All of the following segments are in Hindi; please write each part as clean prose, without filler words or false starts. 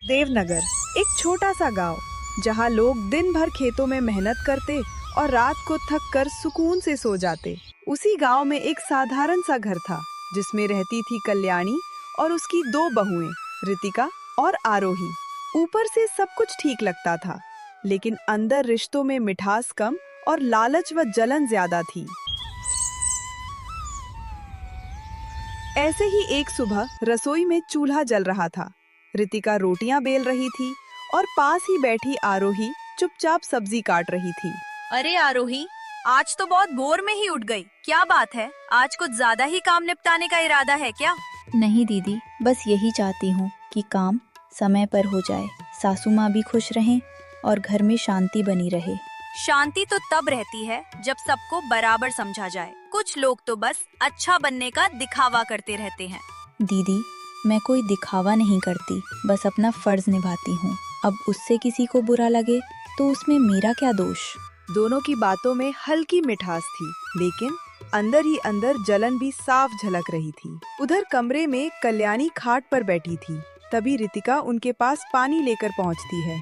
देवनगर एक छोटा सा गांव जहां लोग दिन भर खेतों में मेहनत करते और रात को थक कर सुकून से सो जाते। उसी गांव में एक साधारण सा घर था जिसमें रहती थी कल्याणी और उसकी दो बहुएं रितिका और आरोही। ऊपर से सब कुछ ठीक लगता था, लेकिन अंदर रिश्तों में मिठास कम और लालच व जलन ज्यादा थी। ऐसे ही एक सुबह रसोई में चूल्हा जल रहा था। रितिका रोटियां बेल रही थी और पास ही बैठी आरोही चुपचाप सब्जी काट रही थी। अरे आरोही, आज तो बहुत भोर में ही उठ गई। क्या बात है, आज कुछ ज्यादा ही काम निपटाने का इरादा है क्या? नहीं दीदी, बस यही चाहती हूँ कि काम समय पर हो जाए, सासू माँ भी खुश रहें और घर में शांति बनी रहे। शांति तो तब रहती है जब सबको बराबर समझा जाए। कुछ लोग तो बस अच्छा बनने का दिखावा करते रहते हैं। दीदी, मैं कोई दिखावा नहीं करती, बस अपना फर्ज निभाती हूँ। अब उससे किसी को बुरा लगे तो उसमें मेरा क्या दोष? दोनों की बातों में हल्की मिठास थी, लेकिन अंदर ही अंदर जलन भी साफ झलक रही थी। उधर कमरे में कल्याणी खाट पर बैठी थी। तभी रितिका उनके पास पानी लेकर पहुंचती है।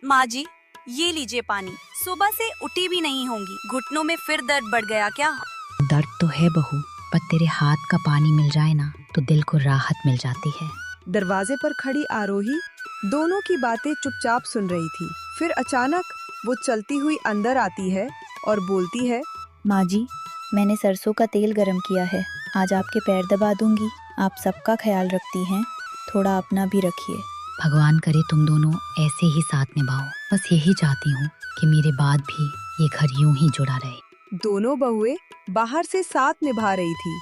माँ जी, ये लीजिए पानी। सुबह से उठी भी नहीं होंगी, घुटनों में फिर दर्द बढ़ गया क्या? दर्द तो है बहू, पर तेरे हाथ का पानी मिल जाए ना तो दिल को राहत मिल जाती है। दरवाजे पर खड़ी आरोही दोनों की बातें चुपचाप सुन रही थी। फिर अचानक वो चलती हुई अंदर आती है और बोलती है, माँ जी, मैंने सरसों का तेल गरम किया है, आज आपके पैर दबा दूंगी। आप सबका ख्याल रखती हैं, थोड़ा अपना भी रखिए। भगवान करे तुम दोनों ऐसे ही साथ निभाओ। बस यही चाहती हूँ कि मेरे बाद भी ये घर यूं ही जुड़ा रहे। दोनों बहुएं बाहर से साथ निभा रही थी,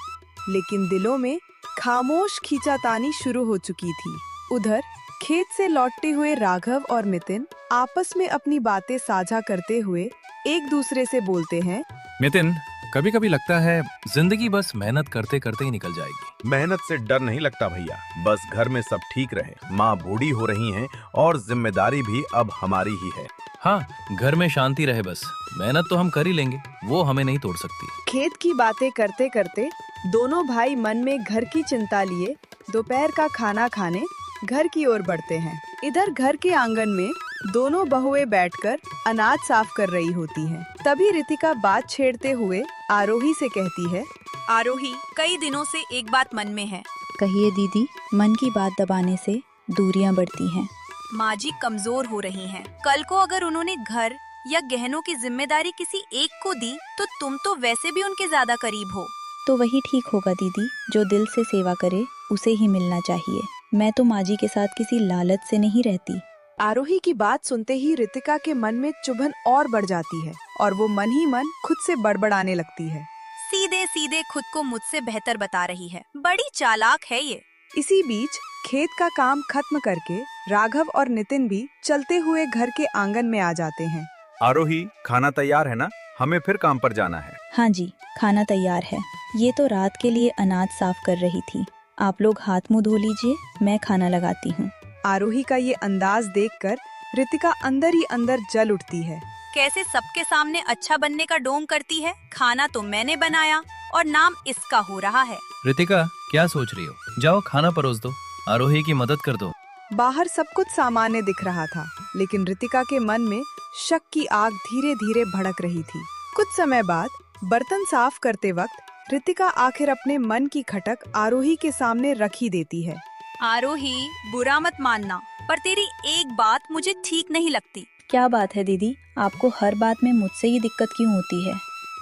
लेकिन दिलों में खामोश खींचातानी शुरू हो चुकी थी। उधर खेत से लौटते हुए राघव और नितिन आपस में अपनी बातें साझा करते हुए एक दूसरे से बोलते हैं। नितिन, कभी कभी लगता है जिंदगी बस मेहनत करते करते ही निकल जाएगी। मेहनत से डर नहीं लगता भैया, बस घर में सब ठीक रहे। माँ बूढ़ी हो रही हैं और जिम्मेदारी भी अब हमारी ही है। हाँ, घर में शांति रहे बस। मेहनत तो हम कर ही लेंगे, वो हमें नहीं तोड़ सकती। खेत की बातें करते करते दोनों भाई मन में घर की चिंता लिए दोपहर का खाना खाने घर की ओर बढ़ते हैं। इधर घर के आंगन में दोनों बहुएं बैठकर अनाज साफ कर रही होती हैं। तभी रितिका बात छेड़ते हुए आरोही से कहती है, आरोही, कई दिनों से एक बात मन में है। कहिए दीदी, मन की बात दबाने से दूरियां बढ़ती हैं। माँ जी कमजोर हो रही हैं। कल को अगर उन्होंने घर या गहनों की जिम्मेदारी किसी एक को दी तो तुम तो वैसे भी उनके ज्यादा करीब हो। तो वही ठीक होगा दीदी, जो दिल से सेवा करे उसे ही मिलना चाहिए। मैं तो माँ जी के साथ किसी लालच से नहीं रहती। आरोही की बात सुनते ही रितिका के मन में चुभन और बढ़ जाती है और वो मन ही मन खुद से बड़बड़ाने लगती है। सीधे सीधे खुद को मुझसे बेहतर बता रही है, बड़ी चालाक है ये। इसी बीच खेत का काम खत्म करके राघव और नितिन भी चलते हुए घर के आंगन में आ जाते हैं। आरोही, खाना तैयार है ना? हमें फिर काम पर जाना है। हाँ जी, खाना तैयार है। ये तो रात के लिए अनाज साफ कर रही थी। आप लोग हाथ मुंह धो लीजिए, मैं खाना लगाती हूँ। आरोही का ये अंदाज देखकर रितिका अंदर ही अंदर जल उठती है। कैसे सबके सामने अच्छा बनने का डोंग करती है। खाना तो मैंने बनाया और नाम इसका हो रहा है। रितिका, क्या सोच रही हो? जाओ खाना परोस दो, आरोही की मदद कर दो। बाहर सब कुछ सामान्य दिख रहा था, लेकिन रितिका के मन में शक की आग धीरे धीरे भड़क रही थी। कुछ समय बाद बर्तन साफ करते वक्त रितिका आखिर अपने मन की खटक आरोही के सामने रख ही देती है। आरोही, बुरा मत मानना, पर तेरी एक बात मुझे ठीक नहीं लगती। क्या बात है दीदी, आपको हर बात में मुझसे ही दिक्कत क्यों होती है?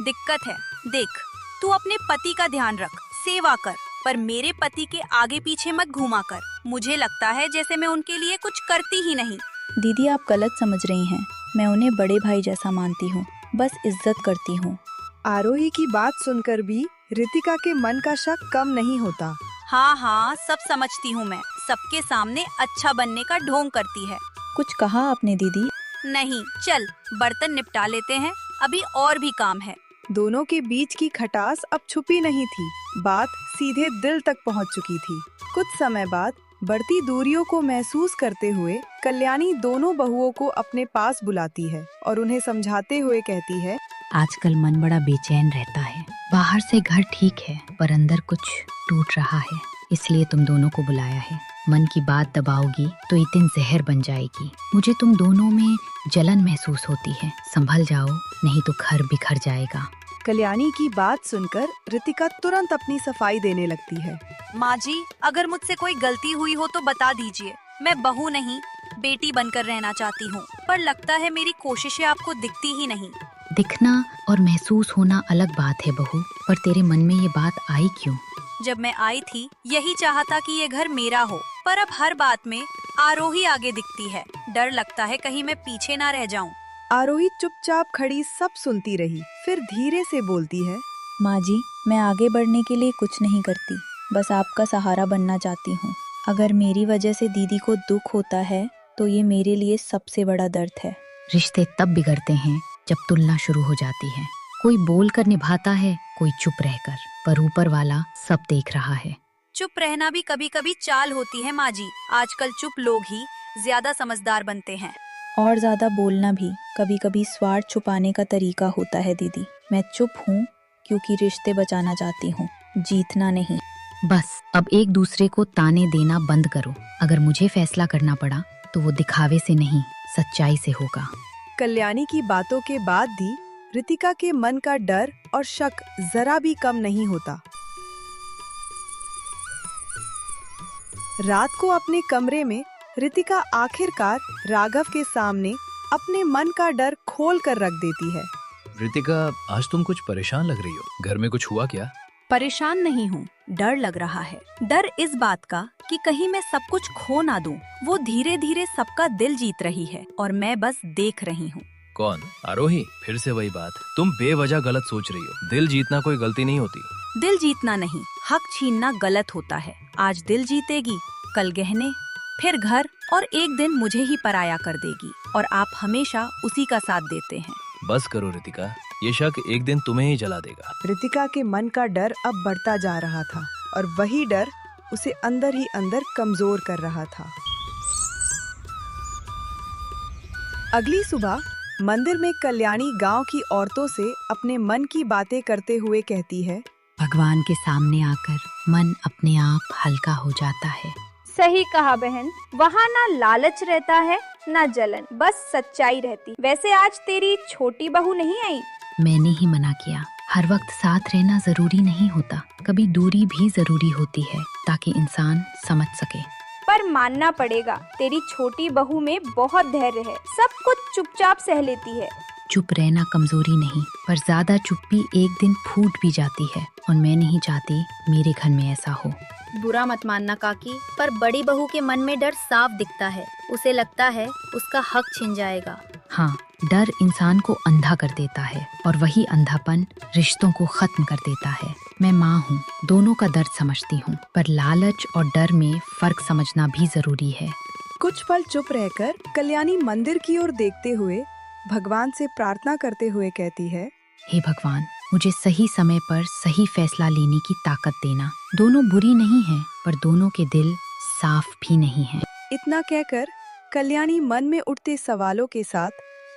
दिक्कत है, देख, तू अपने पति का ध्यान रख, सेवा कर, पर मेरे पति के आगे पीछे मत घुमा कर। मुझे लगता है जैसे मैं उनके लिए कुछ करती ही नहीं। दीदी, आप गलत समझ रही हैं। मैं उन्हें बड़े भाई जैसा मानती हूँ, बस इज्जत करती हूँ। आरोही की बात सुनकर भी रितिका के मन का शक कम नहीं होता। हाँ हाँ, सब समझती हूँ मैं। सबके सामने अच्छा बनने का ढोंग करती है। कुछ कहा आपने दीदी? नहीं, चल बर्तन निपटा लेते हैं, अभी और भी काम है। दोनों के बीच की खटास अब छुपी नहीं थी, बात सीधे दिल तक पहुंच चुकी थी। कुछ समय बाद बढ़ती दूरियों को महसूस करते हुए कल्याणी दोनों बहुओं को अपने पास बुलाती है और उन्हें समझाते हुए कहती है, आजकल मन बड़ा बेचैन रहता है। बाहर से घर ठीक है पर अंदर कुछ टूट रहा है। इसलिए तुम दोनों को बुलाया है। मन की बात दबाओगी तो इतनी जहर बन जाएगी। मुझे तुम दोनों में जलन महसूस होती है। संभल जाओ, नहीं तो घर बिखर जाएगा। कल्याणी की बात सुनकर रितिका तुरंत अपनी सफाई देने लगती है। माँ जी, अगर मुझसे कोई गलती हुई हो तो बता दीजिए। मैं बहू नहीं, बेटी बनकर रहना चाहती हूँ, पर लगता है मेरी कोशिशें आपको दिखती ही नहीं। दिखना और महसूस होना अलग बात है बहू, पर तेरे मन में ये बात आई क्यों? जब मैं आई थी यही चाहा था कि ये घर मेरा हो, पर अब हर बात में आरोही आगे दिखती है। डर लगता है कहीं मैं पीछे ना रह जाऊं। आरोही चुपचाप खड़ी सब सुनती रही, फिर धीरे से बोलती है। माँ जी, मैं आगे बढ़ने के लिए कुछ नहीं करती, बस आपका सहारा बनना चाहती हूँ। अगर मेरी वजह से दीदी को दुख होता है तो ये मेरे लिए सबसे बड़ा दर्द है। रिश्ते तब बिगड़ते हैं जब तुलना शुरू हो जाती है। कोई बोल कर निभाता है, कोई चुप रहकर, पर ऊपर वाला सब देख रहा है। चुप रहना भी कभी कभी चाल होती है माँ जी। आजकल चुप लोग ही ज्यादा समझदार बनते हैं। और ज्यादा बोलना भी कभी कभी स्वार्थ छुपाने का तरीका होता है दीदी। मैं चुप हूँ क्योंकि रिश्ते बचाना चाहती हूँ, जीतना नहीं। बस अब एक दूसरे को ताने देना बंद करो। अगर मुझे फैसला करना पड़ा तो वो दिखावे से नहीं, सच्चाई से होगा। कल्याणी की बातों के बाद भी रितिका के मन का डर और शक जरा भी कम नहीं होता। रात को अपने कमरे में रितिका आखिरकार राघव के सामने अपने मन का डर खोल कर रख देती है। रितिका, आज तुम कुछ परेशान लग रही हो। घर में कुछ हुआ क्या? परेशान नहीं हूँ, डर लग रहा है। डर इस बात का कि कहीं मैं सब कुछ खो ना दूं। वो धीरे धीरे सबका दिल जीत रही है और मैं बस देख रही हूँ। कौन? आरोही? फिर से वही बात। तुम बेवजह गलत सोच रही हो। दिल जीतना कोई गलती नहीं होती। दिल जीतना नहीं, हक छीनना गलत होता है। आज दिल जीतेगी, कल गहने, फिर घर, और एक दिन मुझे ही पराया कर देगी। और आप हमेशा उसी का साथ देते हैं। बस करो रितिका, ये शक एक दिन तुम्हें ही जला देगा। रितिका के मन का डर अब बढ़ता जा रहा था और वही डर उसे अंदर ही अंदर कमजोर कर रहा था। अगली सुबह मंदिर में कल्याणी गांव की औरतों से अपने मन की बातें करते हुए कहती है। भगवान के सामने आकर मन अपने आप हल्का हो जाता है। सही कहा बहन, वहाँ ना लालच रहता है ना जलन, बस सच्चाई रहती। वैसे आज तेरी छोटी बहू नहीं आई? मैंने ही मना किया। हर वक्त साथ रहना जरूरी नहीं होता, कभी दूरी भी जरूरी होती है ताकि इंसान समझ सके। पर मानना पड़ेगा, तेरी छोटी बहू में बहुत धैर्य है, सब कुछ चुपचाप सह लेती है। चुप रहना कमजोरी नहीं, पर ज्यादा चुप्पी एक दिन फूट भी जाती है और मैं नहीं चाहती मेरे घर में ऐसा हो। बुरा मत मानना काकी, पर बड़ी बहू के मन में डर साफ दिखता है। उसे लगता है उसका हक छिन जाएगा। हाँ, डर इंसान को अंधा कर देता है और वही अंधापन रिश्तों को खत्म कर देता है। मैं माँ हूँ, दोनों का दर्द समझती हूँ, पर लालच और डर में फर्क समझना भी जरूरी है। कुछ पल चुप रहकर कल्याणी मंदिर की ओर देखते हुए भगवान से प्रार्थना करते हुए कहती है। हे भगवान, मुझे सही समय पर सही फैसला लेने की ताकत देना। दोनों बुरी नहीं है, पर दोनों के दिल साफ भी नहीं है। इतना कहकर कल्याणी मन में उठते सवालों के साथ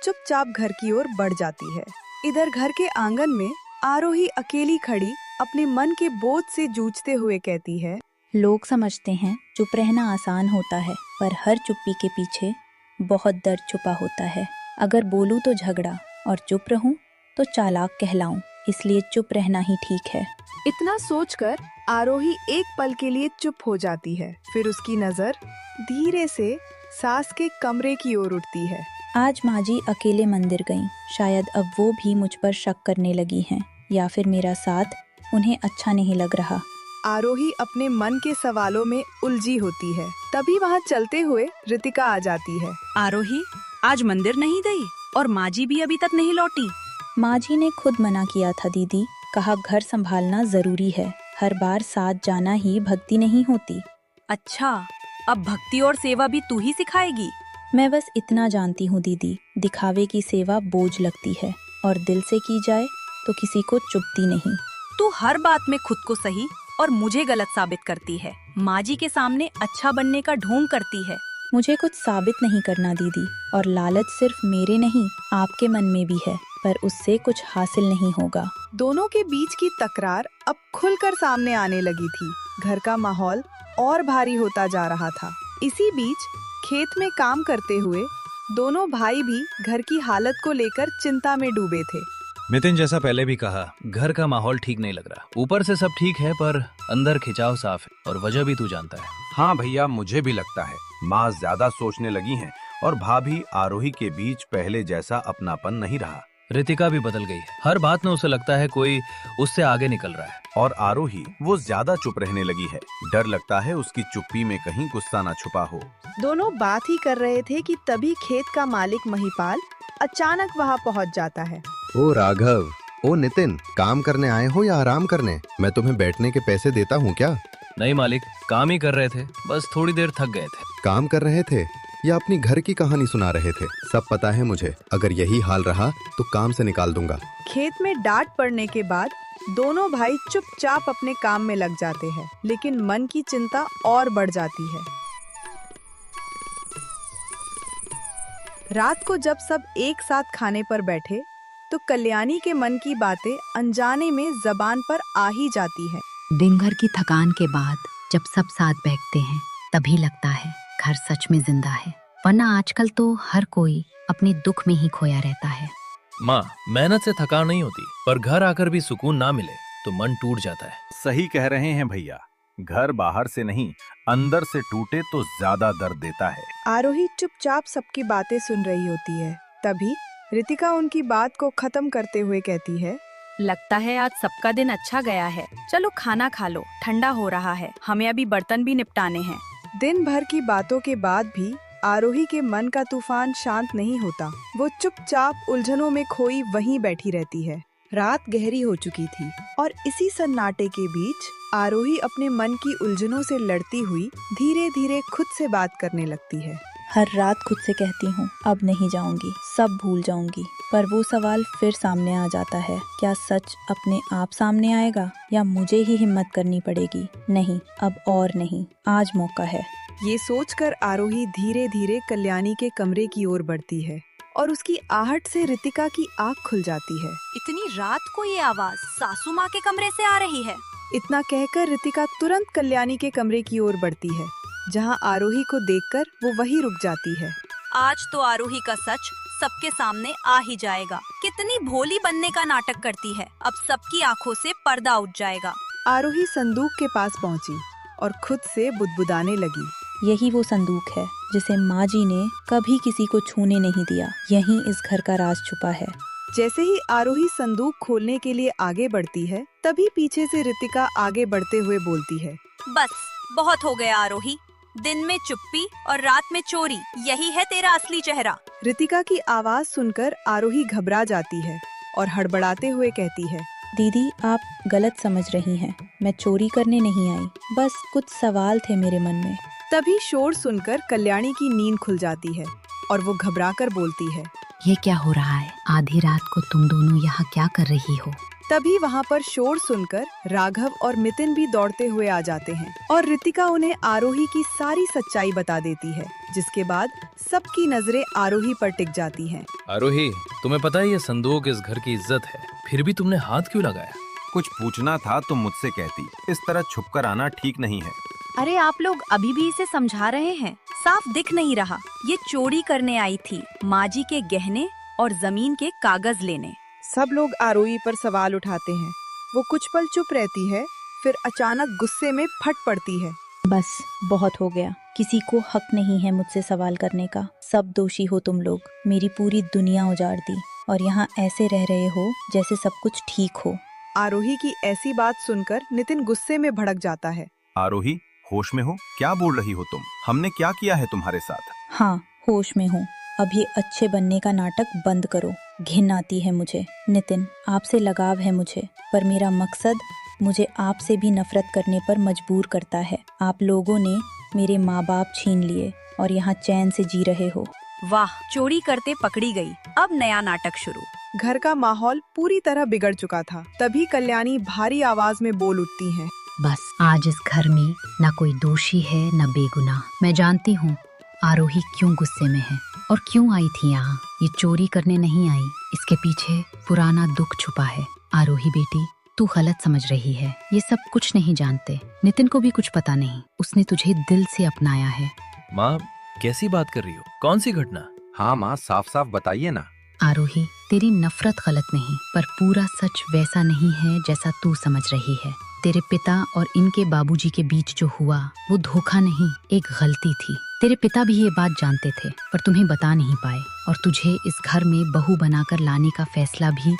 चुपचाप घर की ओर बढ़ जाती है। इधर घर के आंगन में आरोही अकेली खड़ी अपने मन के बोझ से जूझते हुए कहती है। लोग समझते हैं चुप रहना आसान होता है, पर हर चुप्पी के पीछे बहुत दर्द छुपा होता है। अगर बोलूं तो झगड़ा और चुप रहूं तो चालाक कहलाऊं, इसलिए चुप रहना ही ठीक है। इतना सोचकर आरोही एक पल के लिए चुप हो जाती है। फिर उसकी नजर धीरे से सास के कमरे की ओर उठती है। आज माँ जी अकेले मंदिर गईं। शायद अब वो भी मुझ पर शक करने लगी हैं, या फिर मेरा साथ उन्हें अच्छा नहीं लग रहा। आरोही अपने मन के सवालों में उलझी होती है। तभी वहाँ चलते हुए रितिका आ जाती है। आरोही, आज मंदिर नहीं गई और माँ जी भी अभी तक नहीं लौटी। माँ जी ने खुद मना किया था दीदी, कहा घर संभालना जरूरी है। हर बार साथ जाना ही भक्ति नहीं होती। अच्छा, अब भक्ति और सेवा भी तू ही सिखाएगी? मैं बस इतना जानती हूँ दीदी, दिखावे की सेवा बोझ लगती है और दिल से की जाए तो किसी को चुभती नहीं। तू हर बात में खुद को सही और मुझे गलत साबित करती है। माँ जी के सामने अच्छा बनने का ढोंग करती है, मुझे कुछ साबित नहीं करना दीदी, और लालच सिर्फ मेरे नहीं आपके मन में भी है, पर उससे कुछ हासिल नहीं होगा। दोनों के बीच की तकरार अब खुलकर सामने आने लगी थी। घर का माहौल और भारी होता जा रहा था। इसी बीच खेत में काम करते हुए दोनों भाई भी घर की हालत को लेकर चिंता में डूबे थे। नितिन, जैसा पहले भी कहा, घर का माहौल ठीक नहीं लग रहा। ऊपर से सब ठीक है पर अंदर खिंचाव साफ है, और वजह भी तू जानता है। हाँ भैया, मुझे भी लगता है माँ ज्यादा सोचने लगी हैं और भाभी आरोही के बीच पहले जैसा अपनापन नहीं रहा। रितिका भी बदल गई है। हर बात में उसे लगता है कोई उससे आगे निकल रहा है। और आरोही वो ज्यादा चुप रहने लगी है। डर लगता है उसकी चुप्पी में कहीं गुस्सा न छुपा हो। दोनों बात ही कर रहे थे कि तभी खेत का मालिक महिपाल अचानक वहां पहुंच जाता है। ओ राघव, ओ नितिन, काम करने आए हो या आराम करने? मैं तुम्हें बैठने के पैसे देता हूँ क्या? नहीं मालिक, काम ही कर रहे थे, बस थोड़ी देर थक गए थे। काम कर रहे थे या अपनी घर की कहानी सुना रहे थे? सब पता है मुझे। अगर यही हाल रहा तो काम से निकाल दूंगा। खेत में डांट पड़ने के बाद दोनों भाई चुपचाप अपने काम में लग जाते हैं, लेकिन मन की चिंता और बढ़ जाती है। रात को जब सब एक साथ खाने पर बैठे तो कल्याणी के मन की बातें अनजाने में जबान पर आ ही जाती है। दिन भर की थकान के बाद जब सब साथ बैठते हैं तभी लगता है घर सच में जिंदा है, वरना आजकल तो हर कोई अपने दुख में ही खोया रहता है। माँ, मेहनत से थकान नहीं होती, पर घर आकर भी सुकून ना मिले तो मन टूट जाता है। सही कह रहे हैं भैया, घर बाहर से नहीं अंदर से टूटे तो ज्यादा दर्द देता है। आरोही चुपचाप सबकी बातें सुन रही होती है। तभी रितिका उनकी बात को खत्म करते हुए कहती है, लगता है आज सबका दिन अच्छा गया है। चलो खाना खा लो, ठंडा हो रहा है, हमें अभी बर्तन भी निपटाने हैं। दिन भर की बातों के बाद भी आरोही के मन का तूफान शांत नहीं होता। वो चुपचाप उलझनों में खोई वहीं बैठी रहती है। रात गहरी हो चुकी थी और इसी सन्नाटे के बीच आरोही अपने मन की उलझनों से लड़ती हुई धीरे धीरे खुद से बात करने लगती है। हर रात खुद से कहती हूँ अब नहीं जाऊंगी, सब भूल जाऊंगी, पर वो सवाल फिर सामने आ जाता है, क्या सच अपने आप सामने आएगा या मुझे ही हिम्मत करनी पड़ेगी? नहीं, अब और नहीं, आज मौका है। ये सोचकर आरोही धीरे धीरे कल्याणी के कमरे की ओर बढ़ती है और उसकी आहट से रितिका की आँख खुल जाती है। इतनी रात को ये आवाज सासू माँ के कमरे से आ रही है। इतना कहकर रितिका तुरंत कल्याणी के कमरे की ओर बढ़ती है, जहां आरोही को देखकर वो वहीं रुक जाती है। आज तो आरोही का सच सबके सामने आ ही जाएगा। कितनी भोली बनने का नाटक करती है, अब सबकी आंखों से पर्दा उठ जाएगा। आरोही संदूक के पास पहुंची और खुद से बुदबुदाने लगी। यही वो संदूक है जिसे माँ जी ने कभी किसी को छूने नहीं दिया। यहीं इस घर का राज छुपा है। जैसे ही आरोही संदूक खोलने के लिए आगे बढ़ती है, तभी पीछे से रितिका आगे बढ़ते हुए बोलती है, बस बहुत हो गया आरोही, दिन में चुप्पी और रात में चोरी, यही है तेरा असली चेहरा। रितिका की आवाज सुनकर आरोही घबरा जाती है और हड़बड़ाते हुए कहती है, दीदी आप गलत समझ रही हैं, मैं चोरी करने नहीं आई, बस कुछ सवाल थे मेरे मन में। तभी शोर सुनकर कल्याणी की नींद खुल जाती है और वो घबराकर बोलती है, ये क्या हो रहा है? आधी रात को तुम दोनों यहाँ क्या कर रही हो? तभी वहाँ पर शोर सुनकर राघव और नितिन भी दौड़ते हुए आ जाते हैं और रितिका उन्हें आरोही की सारी सच्चाई बता देती है, जिसके बाद सबकी नजरें आरोही पर टिक जाती हैं। आरोही, तुम्हें पता है ये संदूक इस घर की इज्जत है, फिर भी तुमने हाथ क्यों लगाया? कुछ पूछना था तो मुझसे कहती, इस तरह छुपकर आना ठीक नहीं है। अरे आप लोग अभी भी इसे समझा रहे हैं, साफ दिख नहीं रहा। ये चोरी करने आई थी, माँ जी के गहने और जमीन के कागज लेने। सब लोग आरोही पर सवाल उठाते हैं। वो कुछ पल चुप रहती है, फिर अचानक गुस्से में फट पड़ती है। बस बहुत हो गया, किसी को हक नहीं है मुझसे सवाल करने का। सब दोषी हो तुम लोग, मेरी पूरी दुनिया उजाड़ दी और यहाँ ऐसे रह रहे हो जैसे सब कुछ ठीक हो। आरोही की ऐसी बात सुनकर नितिन गुस्से में भड़क जाता है। आरोही, होश में हो? क्या बोल रही हो तुम? हमने क्या किया है तुम्हारे साथ? हाँ, होश में हूँ। अब ये अच्छे बनने का नाटक बंद करो, घिन आती है मुझे। नितिन, आपसे लगाव है मुझे, पर मेरा मकसद मुझे आपसे भी नफरत करने पर मजबूर करता है। आप लोगों ने मेरे माँ बाप छीन लिए और यहाँ चैन से जी रहे हो। वाह, चोरी करते पकड़ी गई, अब नया नाटक शुरू। घर का माहौल पूरी तरह बिगड़ चुका था। तभी कल्याणी भारी आवाज में बोल उठती है, बस आज इस घर में न कोई दोषी है न बेगुनाह। मैं जानती हूँ आरोही क्यों गुस्से में है और क्यों आई थी यहाँ। ये चोरी करने नहीं आई, इसके पीछे पुराना दुख छुपा है। आरोही बेटी, तू गलत समझ रही है। ये सब कुछ नहीं जानते। नितिन को भी कुछ पता नहीं, उसने तुझे दिल से अपनाया है। माँ, कैसी बात कर रही हो? कौन सी घटना? हाँ माँ, साफ साफ बताइए ना। आरोही, तेरी नफरत गलत नहीं, पर पूरा सच वैसा नहीं है जैसा तू समझ रही है। तेरे पिता और इनके बाबूजी के बीच जो हुआ वो धोखा नहीं, एक गलती थी। तेरे पिता भी ये बात जानते थे पर तुम्हें बता नहीं पाए, और तुझे इस घर में बहू बनाकर लाने का फैसला भी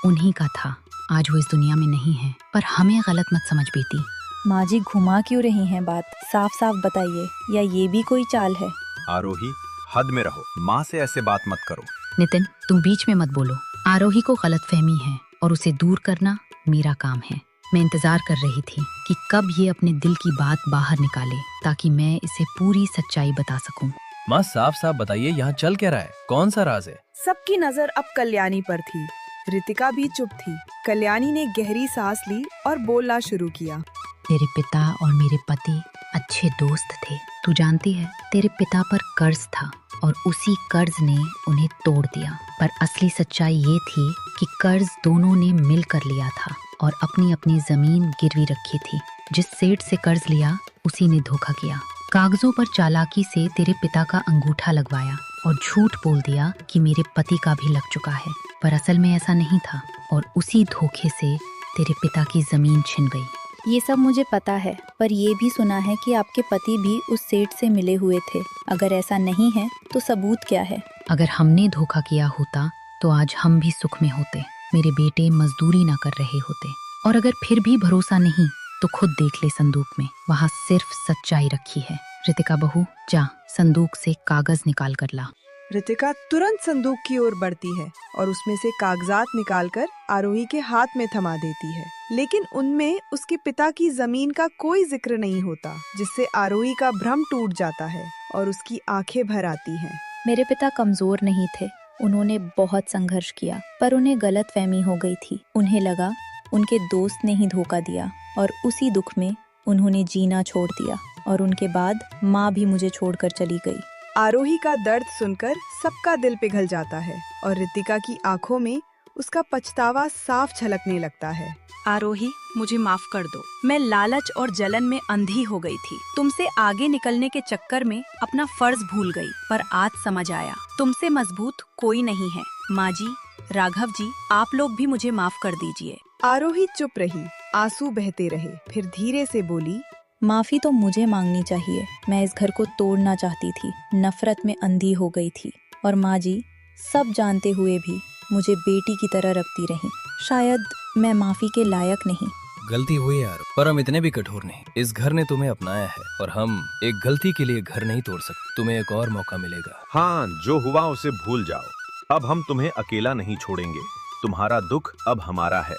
उन्हीं का था। आज वो इस दुनिया में नहीं है, पर हमें गलत मत समझ बेटी। माँ जी घुमा क्यों रही हैं बात, साफ साफ बताइए, या ये भी कोई चाल है? आरोही, हद में रहो, माँ से ऐसे बात मत करो। नितिन, तुम बीच में मत बोलो। आरोही को गलतफहमी है और उसे दूर करना मेरा काम है। मैं इंतजार कर रही थी कि कब ये अपने दिल की बात बाहर निकाले, ताकि मैं इसे पूरी सच्चाई बता सकूं। माँ, साफ साफ बताइए, यहाँ चल क्या रहा है? कौन सा राज है? सबकी नजर अब कल्याणी पर थी। रितिका भी चुप थी। कल्याणी ने गहरी सांस ली और बोलना शुरू किया। तेरे पिता और मेरे पति अच्छे दोस्त थे। तू जानती है, तेरे पिता पर कर्ज था और उसी कर्ज ने उन्हें तोड़ दिया। पर असली सच्चाई ये थी कि कर्ज दोनों ने मिलकर लिया था और अपनी अपनी जमीन गिरवी रखी थी। जिस सेठ से कर्ज लिया उसी ने धोखा किया। कागजों पर चालाकी से तेरे पिता का अंगूठा लगवाया और झूठ बोल दिया कि मेरे पति का भी लग चुका है, पर असल में ऐसा नहीं था, और उसी धोखे से तेरे पिता की जमीन छिन गई। ये सब मुझे पता है, पर ये भी सुना है कि आपके पति भी उस सेठ से मिले हुए थे। अगर ऐसा नहीं है तो सबूत क्या है? अगर हमने धोखा किया होता तो आज हम भी सुख में होते। मेरे बेटे मजदूरी ना कर रहे होते। और अगर फिर भी भरोसा नहीं तो खुद देख ले संदूक में, वहाँ सिर्फ सच्चाई रखी है। रितिका बहू, जा संदूक से कागज निकाल कर ला। रितिका तुरंत संदूक की ओर बढ़ती है और उसमें से कागजात निकालकर आरोही के हाथ में थमा देती है, लेकिन उनमें उसके पिता की जमीन का कोई जिक्र नहीं होता, जिससे आरोही का भ्रम टूट जाता है और उसकी आंखें भर आती हैं। मेरे पिता कमजोर नहीं थे, उन्होंने बहुत संघर्ष किया, पर उन्हें गलतफहमी हो गई थी। उन्हें लगा उनके दोस्त ने ही धोखा दिया और उसी दुख में उन्होंने जीना छोड़ दिया, और उनके बाद माँ भी मुझे छोड़कर चली गई। आरोही का दर्द सुनकर सबका दिल पिघल जाता है और रितिका की आंखों में उसका पछतावा साफ झलकने लगता है। आरोही, मुझे माफ कर दो। मैं लालच और जलन में अंधी हो गई थी। तुमसे आगे निकलने के चक्कर में अपना फर्ज भूल गई, पर आज समझ आया तुमसे मजबूत कोई नहीं है। माँ जी, राघव जी, आप लोग भी मुझे माफ कर दीजिए। आरोही चुप रही, आंसू बहते रहे, फिर धीरे से बोली, माफी तो मुझे मांगनी चाहिए। मैं इस घर को तोड़ना चाहती थी, नफरत में अंधी हो गई थी, और माँ जी सब जानते हुए भी मुझे बेटी की तरह रखती रही। शायद मैं माफी के लायक नहीं। गलती हुई यार, पर हम इतने भी कठोर नहीं। इस घर ने तुम्हें अपनाया है और हम एक गलती के लिए घर नहीं तोड़ सकते। तुम्हें एक और मौका मिलेगा। हाँ, जो हुआ उसे भूल जाओ। अब हम तुम्हें अकेला नहीं छोड़ेंगे। तुम्हारा दुख अब हमारा है।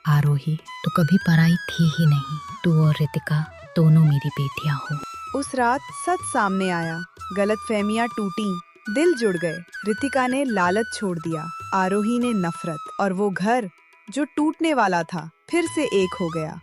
आरोही, तो कभी पराई थी ही नहीं। तू और रितिका दोनों मेरी बेटियां हो। उस रात सच सामने आया, गलतफहमियां टूटी, दिल जुड़ गए। रितिका ने लालच छोड़ दिया, आरोही ने नफरत, और वो घर जो टूटने वाला था फिर से एक हो गया।